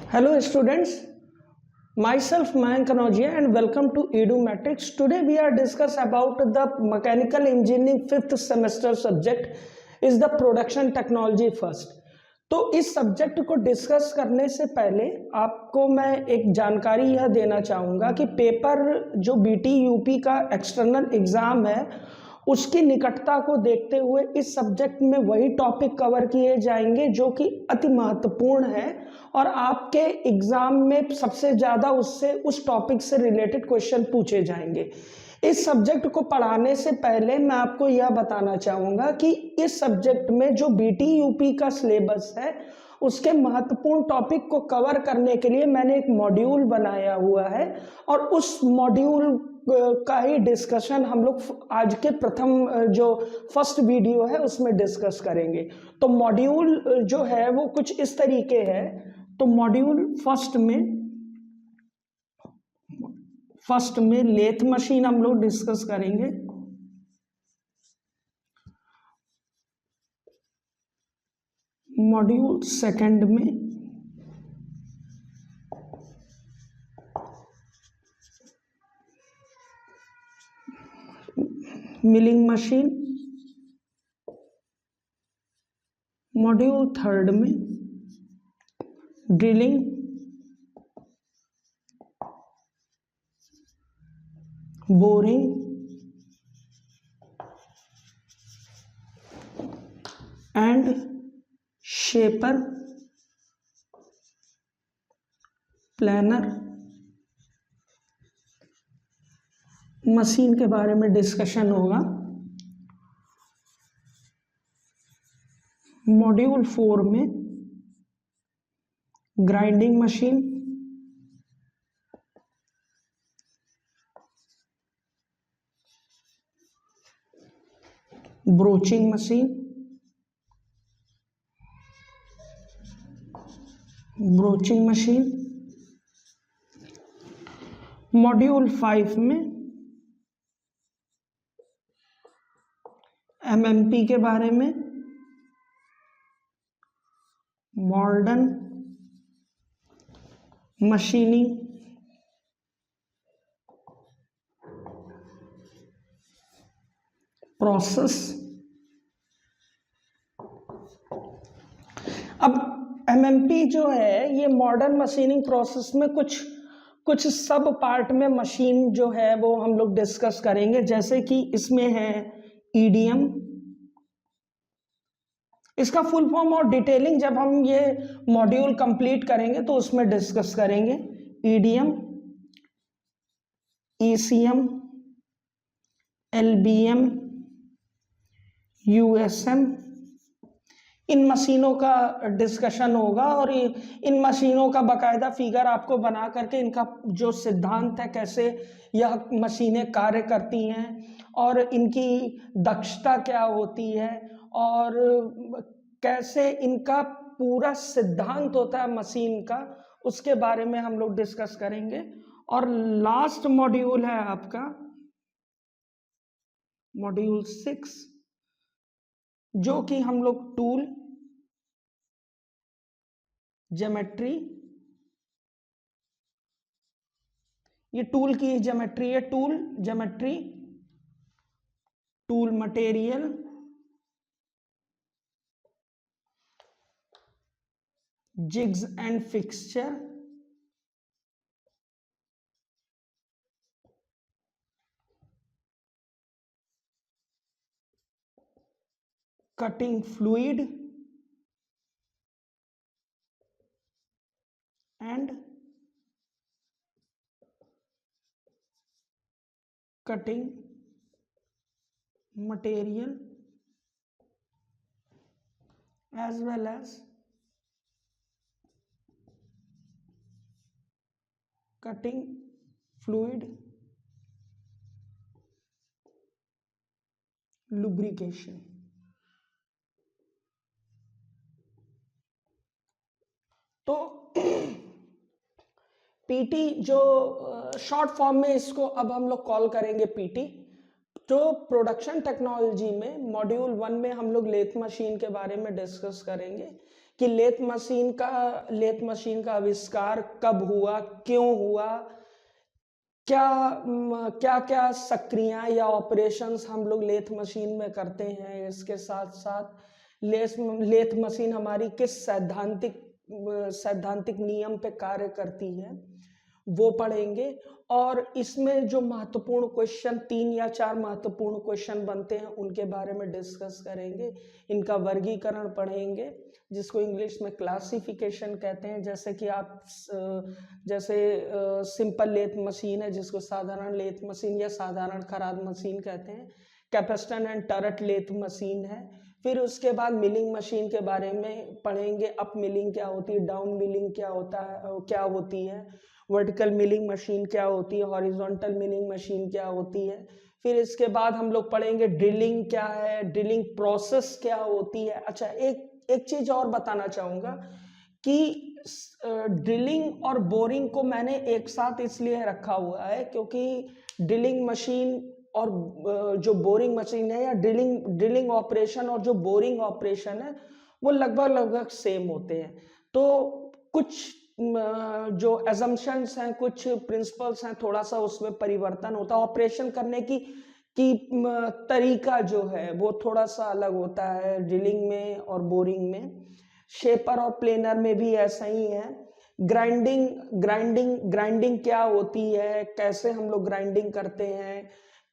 Hello students, myself Mayank Kanodia and welcome to EduMatrix. Today we are discuss about the mechanical engineering 5th semester subject is the production technology first. तो इस subject को discuss करने से पहले आपको मैं एक जानकारी यह देना चाहूँगा कि पेपर जो बीटी यूपी का एक्सटर्नल एग्ज़ाम है उसकी निकटता को देखते हुए इस सब्जेक्ट में वही टॉपिक कवर किए जाएंगे जो कि अति महत्वपूर्ण है और आपके एग्ज़ाम में सबसे ज़्यादा उससे उस टॉपिक से रिलेटेड क्वेश्चन पूछे जाएंगे। इस सब्जेक्ट को पढ़ाने से पहले मैं आपको यह बताना चाहूँगा कि इस सब्जेक्ट में जो बीटी यूपी का सिलेबस है उसके महत्वपूर्ण टॉपिक को कवर करने के लिए मैंने एक मॉड्यूल बनाया हुआ है और उस मॉड्यूल का ही डिस्कशन हम लोग आज के प्रथम जो फर्स्ट वीडियो है उसमें डिस्कस करेंगे। तो मॉड्यूल जो है वो कुछ इस तरीके है। तो मॉड्यूल फर्स्ट में लेथ मशीन हम लोग डिस्कस करेंगे। मॉड्यूल सेकंड में मिलिंग मशीन, मॉड्यूल थर्ड में drilling, boring, and shaper, planer machine के बारे में डिस्कशन होगा। मॉड्यूल 4 में grinding machine, broaching machine, module 5 में एमएमपी के बारे में, मॉडर्न मशीनिंग, प्रोसेस। अब एमएमपी जो है ये मॉडर्न मशीनिंग प्रोसेस में कुछ सब पार्ट में मशीन जो है वो हम लोग डिस्कस करेंगे। जैसे कि इसमें है ईडीएम, इसका फुल फॉर्म और डिटेलिंग जब हम ये मॉड्यूल कंप्लीट करेंगे तो उसमें डिस्कस करेंगे। ईडीएम, ईसीएम, एलबीएम, यूएसएम, इन मशीनों का डिस्कशन होगा और इन मशीनों का बाकायदा फिगर आपको बना करके इनका जो सिद्धांत है, कैसे यह मशीनें कार्य करती हैं और इनकी दक्षता क्या होती है और कैसे इनका पूरा सिद्धांत होता है मशीन का, उसके बारे में हम लोग डिस्कस करेंगे। और लास्ट मॉड्यूल है आपका मॉड्यूल 6 जो कि हम लोग टूल, ज्योमेट्री, ये टूल की ज्योमेट्री है, tool geometry, tool material, jigs and fixture, cutting fluid and cutting material as well as cutting fluid lubrication। तो पीटी जो शॉर्ट फॉर्म में इसको अब हम लोग कॉल करेंगे पीटी। तो प्रोडक्शन टेक्नोलॉजी में मॉड्यूल 1 में हम लोग लेथ मशीन के बारे में डिस्कस करेंगे कि लेथ मशीन का आविष्कार कब हुआ, क्यों हुआ, क्या क्या सक्रियां या ऑपरेशंस हम लोग लेथ मशीन में करते हैं। इसके साथ साथ लेथ मशीन हमारी किस सैद्धांतिक नियम पे कार्य करती है वो पढ़ेंगे। और इसमें जो महत्वपूर्ण क्वेश्चन, 3 या 4 महत्वपूर्ण क्वेश्चन बनते हैं उनके बारे में डिस्कस करेंगे। इनका वर्गीकरण पढ़ेंगे जिसको इंग्लिश में क्लासिफिकेशन कहते हैं। जैसे कि आप जैसे सिंपल लेथ मशीन है जिसको साधारण लेथ मशीन या साधारण खराद मशीन कहते हैं। कैपेस्टन एंड टरट लेथ मशीन है। फिर उसके बाद मिलिंग मशीन के बारे में पढ़ेंगे। अप मिलिंग क्या होती है, डाउन मिलिंग क्या होती है, वर्टिकल मिलिंग मशीन क्या होती है, हॉरिजॉन्टल मिलिंग मशीन क्या होती है। फिर इसके बाद हम लोग पढ़ेंगे ड्रिलिंग क्या है, ड्रिलिंग प्रोसेस क्या होती है। अच्छा, एक चीज और बताना चाहूंगा कि ड्रिलिंग और बोरिंग को मैंने एक साथ इसलिए रखा हुआ है क्योंकि ड्रिलिंग मशीन और जो बोरिंग मशीन है, या ड्रिलिंग ऑपरेशन और जो बोरिंग ऑपरेशन है वो लगभग सेम होते हैं। तो कुछ जो एजम्पशंस हैं, कुछ प्रिंसिपल्स हैं, थोड़ा सा उसमें परिवर्तन होता है। ऑपरेशन करने की तरीका जो है वो थोड़ा सा अलग होता है ड्रिलिंग में और बोरिंग में। शेपर और प्लेनर में भी ऐसा ही है। ग्राइंडिंग क्या होती है, कैसे हम लोग ग्राइंडिंग करते हैं,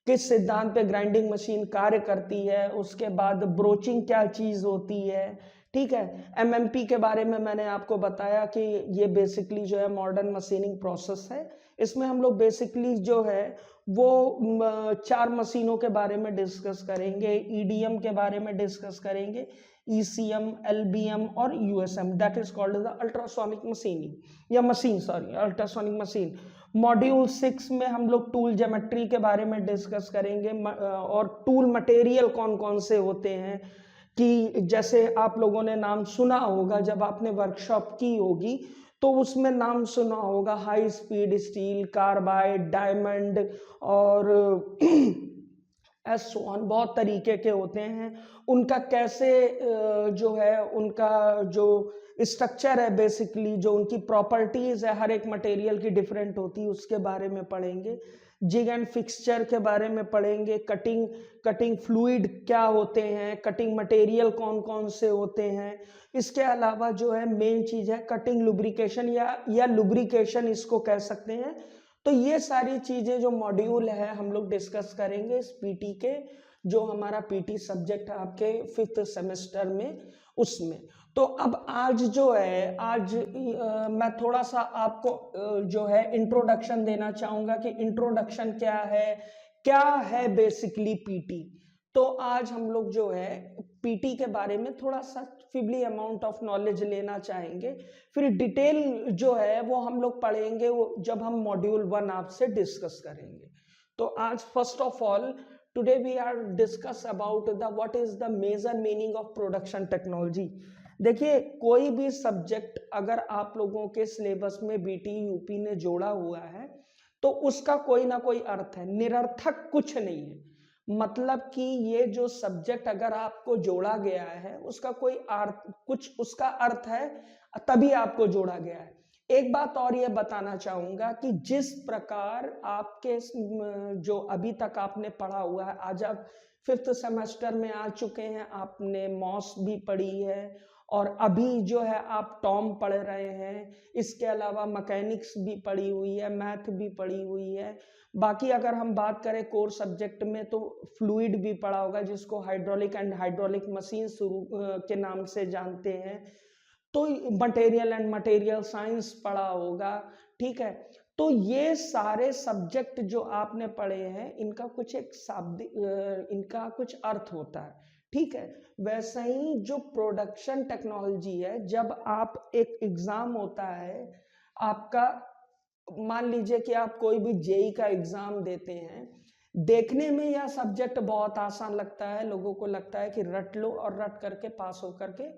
किस सिद्धांत पे ग्राइंडिंग मशीन कार्य करती है। उसके बाद ब्रोचिंग क्या चीज होती है, ठीक है। एमएमपी के बारे में मैंने आपको बताया कि ये बेसिकली जो है मॉडर्न मशीनिंग प्रोसेस है। इसमें हम लोग बेसिकली जो है वो 4 मशीनों के बारे में डिस्कस करेंगे। ईडीएम के बारे में डिस्कस करेंगे, ईसीएम, एलबीएम और USM, that is called the ultrasonic machining या machine, sorry, ultrasonic machine. Module 6 में हम लोग टूल ज्योमेट्री के बारे में डिस्कस करेंगे और टूल मटेरियल कौन कौन से होते हैं। कि जैसे आप लोगों ने नाम सुना होगा जब आपने वर्कशॉप की होगी तो उसमें नाम सुना होगा high speed steel, carbide, diamond और S1 बहुत तरीके के होते हैं। उनका कैसे जो है उनका जो स्ट्रक्चर है, बेसिकली जो उनकी प्रॉपर्टीज है हर एक मटेरियल की डिफरेंट होती है, उसके बारे में पढ़ेंगे। जिग एंड फिक्सचर के बारे में पढ़ेंगे। कटिंग फ्लूइड क्या होते हैं, कटिंग मटेरियल कौन कौन से होते हैं। इसके अलावा जो है मेन चीज है कटिंग लुब्रिकेशन या लुब्रिकेशन इसको कह सकते हैं। तो ये सारी चीजें जो मॉड्यूल है हम लोग डिस्कस करेंगे इस पीटी के, जो हमारा पीटी सब्जेक्ट है आपके 5th सेमेस्टर में, उसमें। तो अब आज जो है मैं थोड़ा सा आपको जो है इंट्रोडक्शन देना चाहूंगा कि इंट्रोडक्शन क्या है बेसिकली पीटी। तो आज हम लोग जो है पीटी के बारे में थोड़ा सा फिबली अमाउंट ऑफ नॉलेज लेना चाहेंगे। फिर डिटेल जो है वो हम लोग पढ़ेंगे वो जब हम मॉड्यूल 1 आपसे डिस्कस करेंगे। तो आज first of all today we are discuss about the what is the major meaning of production technology. देखिए, कोई भी सब्जेक्ट अगर आप लोगों के सिलेबस में बीटी यूपी ने जोड़ा हुआ है तो उसका कोई ना कोई अर्थ है, निरर्थक कुछ नहीं है। मतलब कि ये जो सब्जेक्ट अगर आपको जोड़ा गया है उसका कोई अर्थ, कुछ उसका अर्थ है, तभी आपको जोड़ा गया है। एक बात और ये बताना चाहूंगा कि जिस प्रकार आपके जो अभी तक आपने पढ़ा हुआ है, आज आप 5th सेमेस्टर में आ चुके हैं, आपने मॉस भी पढ़ी है और अभी जो है आप टॉम पढ़ रहे हैं। इसके अलावा मैकेनिक्स भी पढ़ी हुई है, मैथ भी पढ़ी हुई है। बाकी अगर हम बात करें कोर सब्जेक्ट में तो फ्लूइड भी पढ़ा होगा जिसको हाइड्रोलिक एंड हाइड्रोलिक मशीन के नाम से जानते हैं। तो मटेरियल एंड मटेरियल साइंस पढ़ा होगा, ठीक है। तो ये सारे सब्जेक्ट जो आपने पढ़े हैं इनका कुछ एक शाब्दिक इनका कुछ अर्थ होता है, ठीक है। वैसे ही जो प्रोडक्शन टेक्नोलॉजी है, जब आप एक एग्जाम होता है आपका, मान लीजिए कि आप कोई भी जेई का एग्जाम देते हैं, देखने में यह सब्जेक्ट बहुत आसान लगता है, लोगों को लगता है कि रट लो और रट करके पास हो करके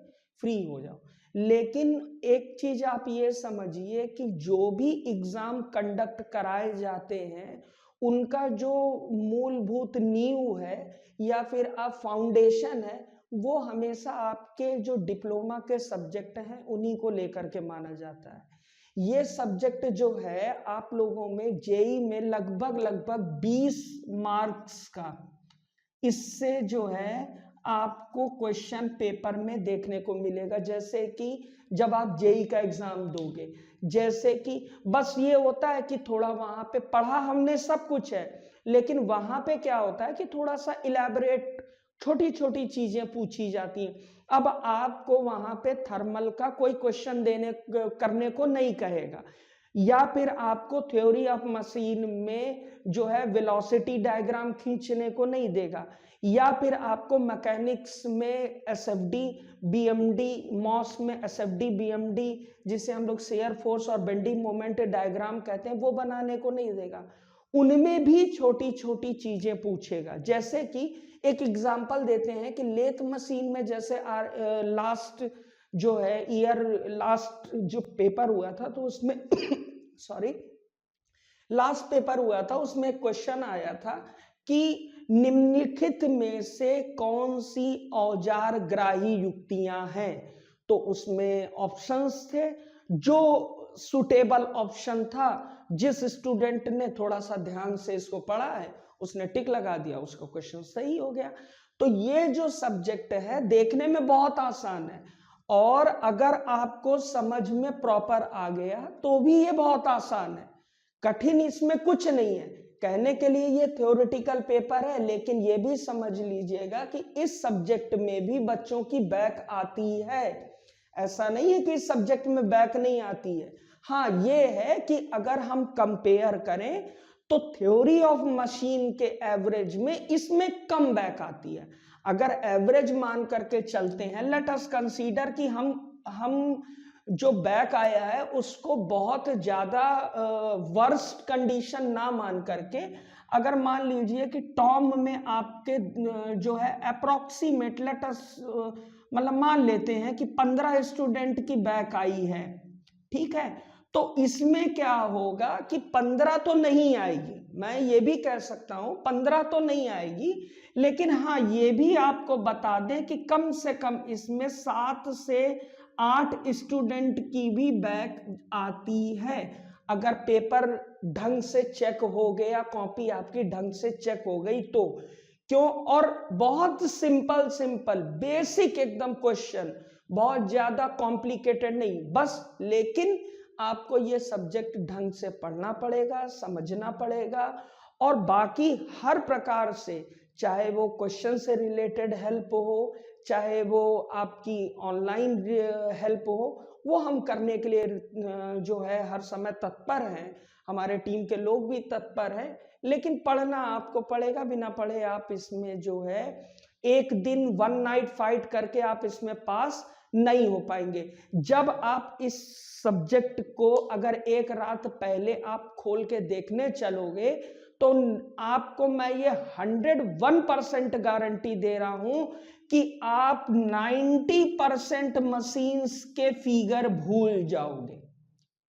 फ्री हो जाओ। लेकिन एक चीज आप ये समझिए कि जो भी एग्जाम कंडक्ट कराए जाते हैं उनका जो मूलभूत नींव है या फिर आप फाउंडेशन है वो हमेशा आपके जो डिप्लोमा के सब्जेक्ट हैं उन्हीं को लेकर के माना जाता है। ये सब्जेक्ट जो है आप लोगों में जेई में लगभग 20 मार्क्स का, इससे जो है आपको क्वेश्चन पेपर में देखने को मिलेगा। जैसे कि जब आप जेई का एग्जाम दोगे, जैसे कि बस ये होता है कि थोड़ा वहां पे पढ़ा हमने सब कुछ है, लेकिन वहां पे क्या होता है कि थोड़ा सा इलेबोरेट छोटी छोटी चीजें पूछी जाती हैं। अब आपको वहां पे थर्मल का कोई क्वेश्चन देने करने को नहीं कहेगा, या फिर आपको थ्योरी ऑफ मशीन में जो है वेलोसिटी डायग्राम खींचने को नहीं देगा, या फिर आपको मैकेनिक्स में एसएफडी बीएमडी, मॉस में एसएफडी बीएमडी जिसे हम लोग शेयर फोर्स और बेंडिंग मोमेंट डायग्राम कहते हैं वो बनाने को नहीं देगा। उनमें भी छोटी छोटी चीजें पूछेगा। जैसे कि एक एग्जांपल देते हैं कि लेथ मशीन में जैसे लास्ट जो है ईयर लास्ट जो पेपर हुआ था तो उसमें सॉरी लास्ट पेपर हुआ था उसमें क्वेश्चन आया था कि निम्नलिखित में से कौन सी औजार ग्राही युक्तियां हैं। तो उसमें ऑप्शंस थे, जो सुटेबल ऑप्शन था, जिस स्टूडेंट ने थोड़ा सा ध्यान से इसको पढ़ा है उसने टिक लगा दिया, उसका क्वेश्चन सही हो गया। तो ये जो सब्जेक्ट है देखने में बहुत आसान है, और अगर आपको समझ में प्रॉपर आ गया तो भी ये बहुत आसान है, कठिन इसमें कुछ नहीं है। कहने के लिए ये थ्योरेटिकल पेपर है, लेकिन ये भी समझ लीजिएगा कि इस सब्जेक्ट में भी बच्चों की बैक आती है। ऐसा नहीं है कि इस सब्जेक्ट में बैक नहीं आती है। हाँ, ये है कि अगर हम कंपेयर करें तो थ्योरी ऑफ मशीन के एवरेज में इसमें कम बैक आती है। अगर एवरेज मान करके चलते हैं, लेट अस कंसीडर कि हम जो बैक आया है उसको बहुत ज्यादा वर्स्ट कंडीशन ना मान करके, अगर मान लीजिए कि टॉम में आपके जो है अप्रोक्सीमेट लेट अस मतलब मान लेते हैं कि 15 स्टूडेंट की बैक आई है, ठीक है, तो इसमें क्या होगा कि 15 तो नहीं आएगी, मैं ये भी कह सकता हूं 15 तो नहीं आएगी, लेकिन हाँ ये भी आपको बता दें कि कम से कम इसमें 7 से 8 स्टूडेंट की भी बैक आती है, अगर पेपर ढंग से चेक हो गया, कॉपी आपकी ढंग से चेक हो गई तो। क्यों? और बहुत सिंपल बेसिक एकदम क्वेश्चन, बहुत ज्यादा कॉम्प्लिकेटेड नहीं, बस लेकिन आपको ये सब्जेक्ट ढंग से पढ़ना पड़ेगा, समझना पड़ेगा, और बाकी हर प्रकार से, चाहे वो क्वेश्चन से रिलेटेड हेल्प हो, चाहे वो आपकी ऑनलाइन हेल्प हो, वो हम करने के लिए जो है हर समय तत्पर हैं, हमारे टीम के लोग भी तत्पर हैं। लेकिन पढ़ना आपको पड़ेगा, बिना पढ़े आप इसमें जो है एक दिन 1 नाइट फाइट करके आप इसमें पास नहीं हो पाएंगे। जब आप इस सब्जेक्ट को अगर एक रात पहले आप खोल के देखने चलोगे तो आपको मैं ये 101% गारंटी दे रहा हूं कि आप 90% मशीन्स के फिगर भूल जाओगे,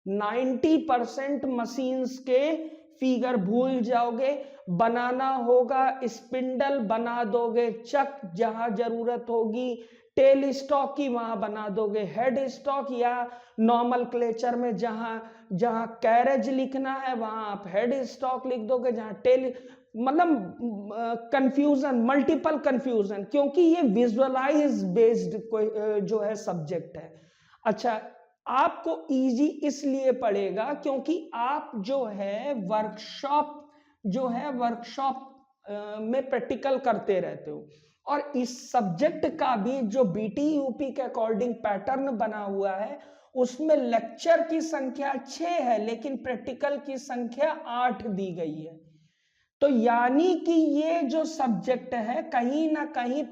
90% मशीन्स के फिगर भूल जाओगे। बनाना होगा स्पिंडल बना दोगे, चक जहां जरूरत होगी टेल स्टॉक की वहां बना दोगे, हेड स्टॉक या नॉर्मल क्लेचर में जहां जहां कैरेज लिखना है वहां आप हेड स्टॉक लिख दोगे, जहां टेल, मतलब कंफ्यूजन, मल्टीपल कंफ्यूजन, क्योंकि ये विजुअलाइज बेस्ड जो है सब्जेक्ट है। अच्छा, आपको इजी इसलिए पड़ेगा क्योंकि आप जो है वर्कशॉप में प्रैक्टिकल करते रहते हो, और इस सब्जेक्ट का भी जो बीटी यूपी के अकॉर्डिंग पैटर्न बना हुआ है उसमें लेक्चर की संख्या 6 है, लेकिन प्रैक्टिकल की संख्या 8 दी गई है। तो यानी कि ये जो सब्जेक्ट है कहीं ना कहीं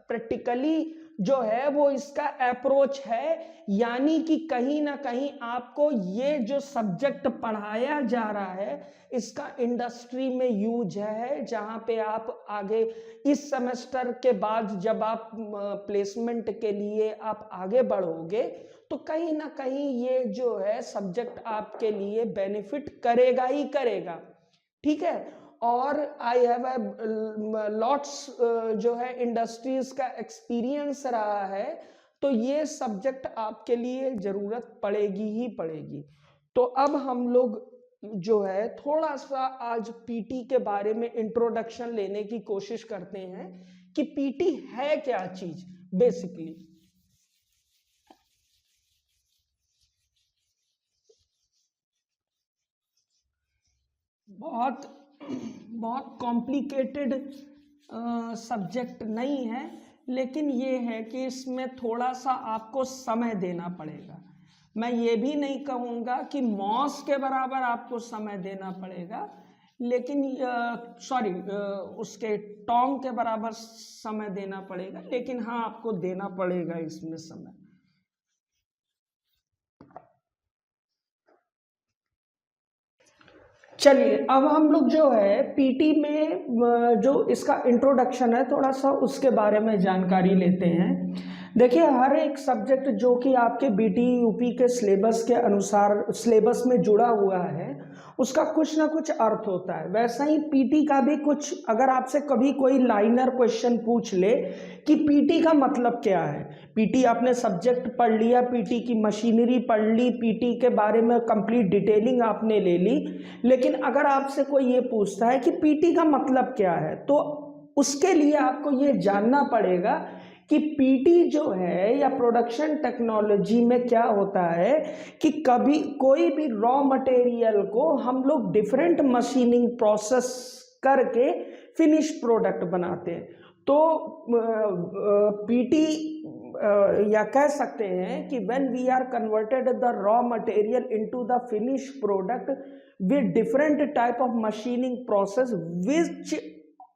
प्रैक्टिकली जो है वो इसका अप्रोच है, यानी कि कहीं ना कहीं आपको ये जो सब्जेक्ट पढ़ाया जा रहा है इसका इंडस्ट्री में यूज है, जहां पे आप आगे इस सेमेस्टर के बाद जब आप प्लेसमेंट के लिए आप आगे बढ़ोगे तो कहीं ना कहीं ये जो है सब्जेक्ट आपके लिए बेनिफिट करेगा ही करेगा, ठीक है। और आई हैव लॉट्स जो है इंडस्ट्रीज का एक्सपीरियंस रहा है, तो ये सब्जेक्ट आपके लिए जरूरत पड़ेगी ही पड़ेगी। तो अब हम लोग जो है थोड़ा सा आज पीटी के बारे में इंट्रोडक्शन लेने की कोशिश करते हैं कि पीटी है क्या चीज बेसिकली। बहुत बहुत कॉम्प्लिकेटेड सब्जेक्ट नहीं है, लेकिन ये है कि इसमें थोड़ा सा आपको समय देना पड़ेगा। मैं ये भी नहीं कहूँगा कि मॉस के बराबर आपको समय देना पड़ेगा, लेकिन सॉरी उसके टॉन्ग के बराबर समय देना पड़ेगा, लेकिन हाँ आपको देना पड़ेगा इसमें समय। चलिए अब हम लोग जो है पीटी में जो इसका इंट्रोडक्शन है थोड़ा सा उसके बारे में जानकारी लेते हैं। देखिए हर एक सब्जेक्ट जो कि आपके बीटी यूपी के सिलेबस के अनुसार सिलेबस में जुड़ा हुआ है उसका कुछ ना कुछ अर्थ होता है। वैसा ही पीटी का भी कुछ, अगर आपसे कभी कोई लाइनर क्वेश्चन पूछ ले कि पीटी का मतलब क्या है, पीटी आपने सब्जेक्ट पढ़ लिया, पीटी की मशीनरी पढ़ ली, पीटी के बारे में कंप्लीट डिटेलिंग आपने ले ली, लेकिन अगर आपसे कोई ये पूछता है कि पीटी का मतलब क्या है, तो उसके लिए आपको ये जानना पड़ेगा कि पीटी जो है या प्रोडक्शन टेक्नोलॉजी में क्या होता है कि कभी कोई भी रॉ मटेरियल को हम लोग डिफरेंट मशीनिंग प्रोसेस करके फिनिश प्रोडक्ट बनाते हैं। तो पीटी या कह सकते हैं कि when we are converted the raw material into the finish product with different type of machining process which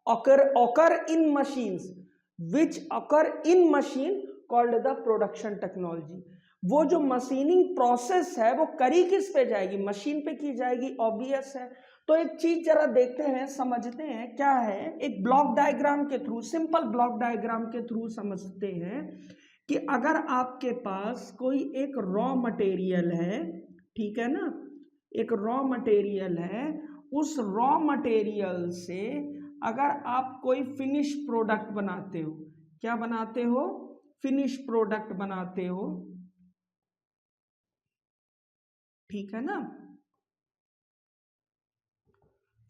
occur in machines which occur in machine called the production technology। वो जो मशीनिंग प्रोसेस है वो करी किस पे जाएगी, machine पे की जाएगी, ऑब्वियस है। तो एक चीज जरा देखते हैं, समझते हैं क्या है। एक ब्लॉक डायग्राम के थ्रू, सिंपल ब्लॉक डायग्राम के थ्रू समझते हैं कि अगर आपके पास कोई एक रॉ मटेरियल है, ठीक है ना, एक रॉ मटेरियल है, उस रॉ मटेरियल से अगर आप कोई फिनिश प्रोडक्ट बनाते हो, क्या बनाते हो, फिनिश प्रोडक्ट बनाते हो, ठीक है ना,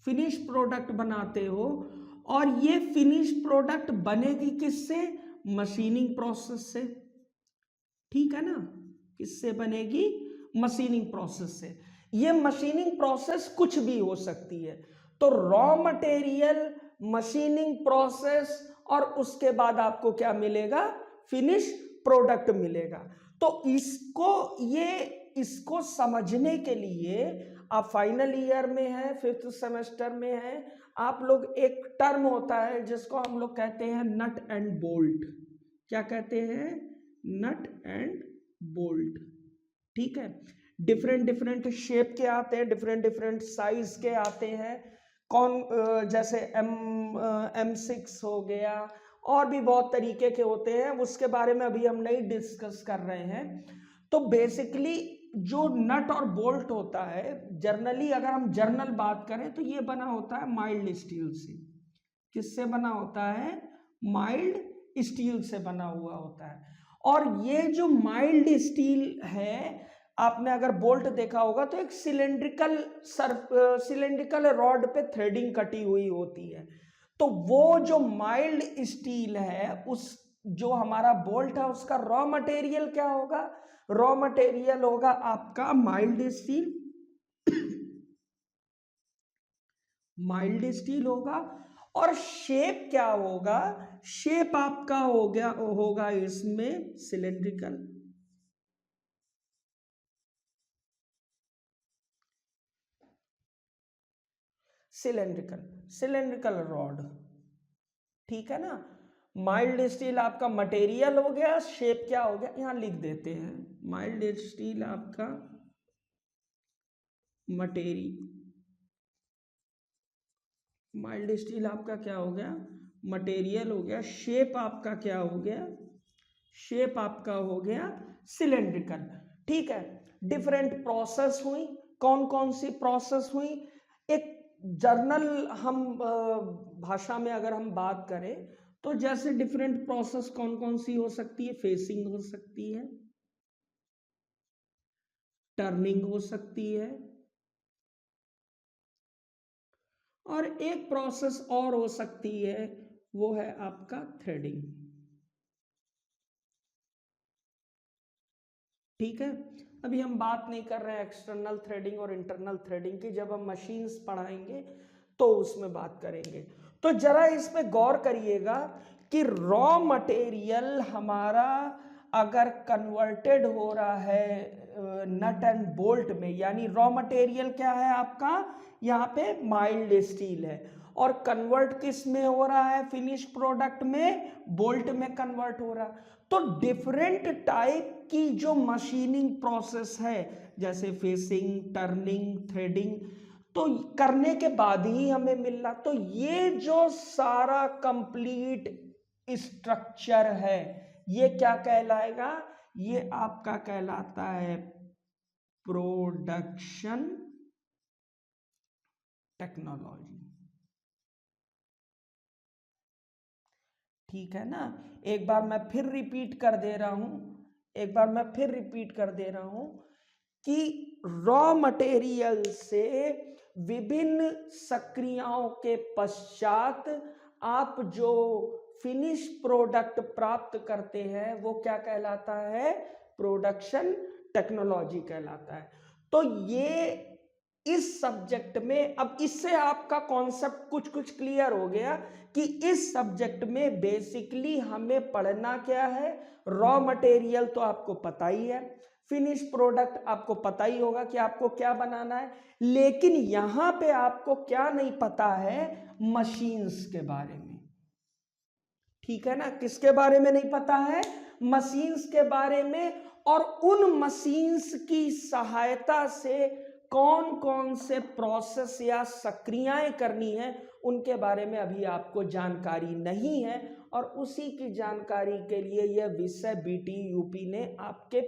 फिनिश प्रोडक्ट बनाते हो, और ये फिनिश प्रोडक्ट बनेगी किससे, मशीनिंग प्रोसेस से, ठीक है ना, किससे बनेगी, मशीनिंग प्रोसेस से। ये मशीनिंग प्रोसेस कुछ भी हो सकती है। तो रॉ मटेरियल, मशीनिंग प्रोसेस, और उसके बाद आपको क्या मिलेगा, फिनिश प्रोडक्ट मिलेगा। तो इसको समझने के लिए आप फाइनल ईयर में है, 5th सेमेस्टर में है, आप लोग एक टर्म होता है जिसको हम लोग कहते हैं नट एंड बोल्ट। क्या कहते हैं, नट एंड बोल्ट, ठीक है। डिफरेंट डिफरेंट शेप के आते हैं, डिफरेंट डिफरेंट साइज के आते हैं। जैसे M6 हो गया, और भी बहुत तरीके के होते हैं, उसके बारे में अभी हम नहीं डिस्कस कर रहे हैं। तो बेसिकली जो नट और बोल्ट होता है, जर्नली अगर हम जर्नल बात करें तो ये बना होता है माइल्ड स्टील से। किससे बना होता है, माइल्ड स्टील से बना हुआ होता है। और ये जो माइल्ड स्टील है, आपने अगर बोल्ट देखा होगा तो एक सिलेंड्रिकल रॉड पे थ्रेडिंग कटी हुई होती है। तो वो जो माइल्ड स्टील है, उस जो हमारा बोल्ट है, उसका रॉ मटेरियल क्या होगा, रॉ मटेरियल होगा आपका माइल्ड स्टील, माइल्ड स्टील होगा। और शेप क्या होगा, शेप आपका होगा इसमें सिलेंड्रिकल, सिलेंड्रिकल रॉड, ठीक है ना। माइल्ड स्टील आपका मटेरियल हो गया, शेप क्या हो गया, यहां लिख देते हैं, माइल्ड स्टील आपका माइल्ड स्टील आपका क्या हो गया, मटेरियल हो गया। शेप आपका क्या हो गया, शेप आपका हो गया सिलेंड्रिकल, ठीक है। डिफरेंट प्रोसेस हुई, कौन कौन सी प्रोसेस हुई, एक जर्नल हम भाषा में अगर हम बात करें तो जैसे डिफरेंट प्रोसेस कौन कौन सी हो सकती है, फेसिंग हो सकती है, टर्निंग हो सकती है, और एक प्रोसेस और हो सकती है, वो है आपका थ्रेडिंग। ठीक है, अभी हम बात नहीं कर रहे हैं एक्सटर्नल थ्रेडिंग और इंटरनल थ्रेडिंग की, जब हम मशीन्स पढ़ाएंगे तो उसमें बात करेंगे। तो जरा इस पे गौर करिएगा कि रॉ मटेरियल हमारा अगर कन्वर्टेड हो रहा है नट एंड बोल्ट में, यानी रॉ मटेरियल क्या है आपका, यहाँ पे माइल्ड स्टील है, और कन्वर्ट किस में हो रहा है, फिनिश प्रोडक्ट में, बोल्ट में कन्वर्ट हो रहा है। तो डिफरेंट टाइप की जो मशीनिंग प्रोसेस है, जैसे फेसिंग, टर्निंग, थ्रेडिंग, तो करने के बाद ही हमें मिलना, तो ये जो सारा कंप्लीट स्ट्रक्चर है, ये क्या कहलाएगा, ये आपका कहलाता है प्रोडक्शन टेक्नोलॉजी। ठीक है ना, एक बार मैं फिर रिपीट कर दे रहा हूं, एक बार मैं फिर रिपीट कर दे रहा हूं कि रॉ मटेरियल से विभिन्न सक्रियाओं के पश्चात आप जो फिनिश प्रोडक्ट प्राप्त करते हैं वो क्या कहलाता है, प्रोडक्शन टेक्नोलॉजी कहलाता है। तो ये इस सब्जेक्ट में, अब इससे आपका कॉन्सेप्ट कुछ कुछ क्लियर हो गया कि इस सब्जेक्ट में बेसिकली हमें पढ़ना क्या है, रॉ मटेरियल तो आपको पता ही है, फिनिश प्रोडक्ट आपको पता ही होगा कि आपको क्या बनाना है, लेकिन यहां पे आपको क्या नहीं पता है, मशीन्स के बारे में। ठीक है ना, किसके बारे में नहीं पता है, मशीन्स के बारे में, और उन मशीन्स की सहायता से कौन कौन से प्रोसेस या सक्रियाएं करनी है उनके बारे में अभी आपको जानकारी नहीं है, और उसी की जानकारी के लिए यह विषय बीटी यूपी ने आपके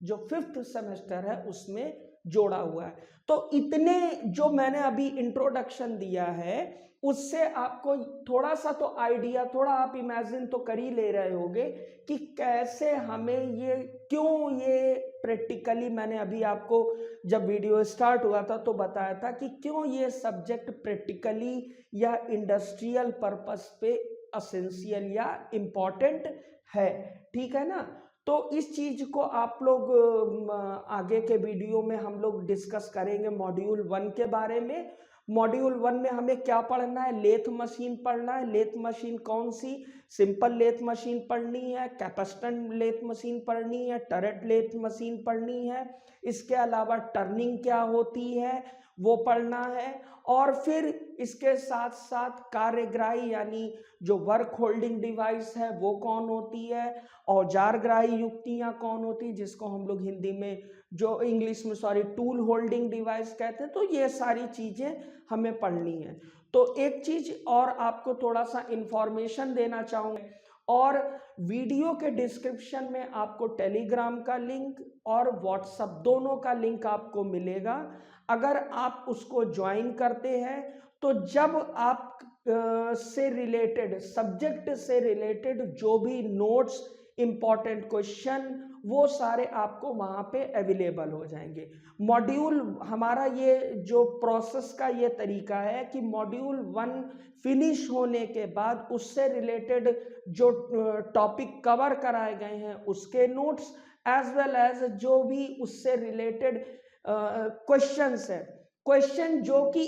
जो 5th सेमेस्टर है उसमें जोड़ा हुआ है। तो इतने जो मैंने अभी इंट्रोडक्शन दिया है उससे आपको थोड़ा सा तो आइडिया, थोड़ा आप इमेजिन तो कर ही ले रहे होगे कि कैसे हमें ये, क्यों ये प्रैक्टिकली, मैंने अभी आपको जब वीडियो स्टार्ट हुआ था तो बताया था कि क्यों ये सब्जेक्ट प्रैक्टिकली या इंडस्ट्रियल पर्पस पे असेंशियल या इम्पॉर्टेंट है। ठीक है ना, तो इस चीज को आप लोग आगे के वीडियो में हम लोग डिस्कस करेंगे मॉड्यूल 1 के बारे में। मॉड्यूल 1 में हमें क्या पढ़ना है, लेथ मशीन पढ़ना है। लेथ मशीन कौन सी, सिंपल लेथ मशीन पढ़नी है, कैपेसिटेंट लेथ मशीन पढ़नी है, टरेट लेथ मशीन पढ़नी है, इसके अलावा टर्निंग क्या होती है वो पढ़ना है, और फिर इसके साथ साथ कार्यग्राही यानी जो वर्क होल्डिंग डिवाइस है वो कौन होती है, औजार ग्राही युक्तियां कौन होती, जिसको हम लोग हिंदी में, जो इंग्लिश में सॉरी टूल होल्डिंग डिवाइस कहते हैं। तो ये सारी चीजें हमें पढ़नी है। तो एक चीज और आपको थोड़ा सा इंफॉर्मेशन देना चाहूंगा, और वीडियो के डिस्क्रिप्शन में आपको टेलीग्राम का लिंक और व्हाट्सएप दोनों का लिंक आपको मिलेगा। अगर आप उसको ज्वाइन करते हैं तो जब आप से रिलेटेड, सब्जेक्ट से रिलेटेड जो भी नोट्स, इंपॉर्टेंट क्वेश्चन, वो सारे आपको वहां पे अवेलेबल हो जाएंगे। मॉड्यूल हमारा ये जो प्रोसेस का ये तरीका है कि मॉड्यूल 1 फिनिश होने के बाद उससे रिलेटेड जो टॉपिक कवर कराए गए हैं उसके नोट्स, एज वेल एज जो भी उससे रिलेटेड क्वेश्चंस है, क्वेश्चन जो कि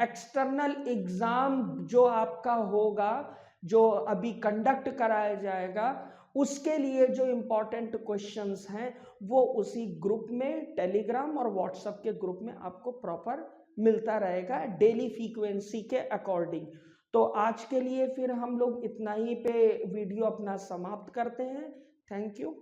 एक्सटर्नल एग्जाम जो आपका होगा, जो अभी कंडक्ट कराया जाएगा, उसके लिए जो इंपॉर्टेंट क्वेश्चंस हैं वो उसी ग्रुप में, टेलीग्राम और व्हाट्सएप के ग्रुप में आपको प्रॉपर मिलता रहेगा डेली फ्रीक्वेंसी के अकॉर्डिंग। तो आज के लिए फिर हम लोग इतना ही पे वीडियो अपना समाप्त करते हैं। Thank you.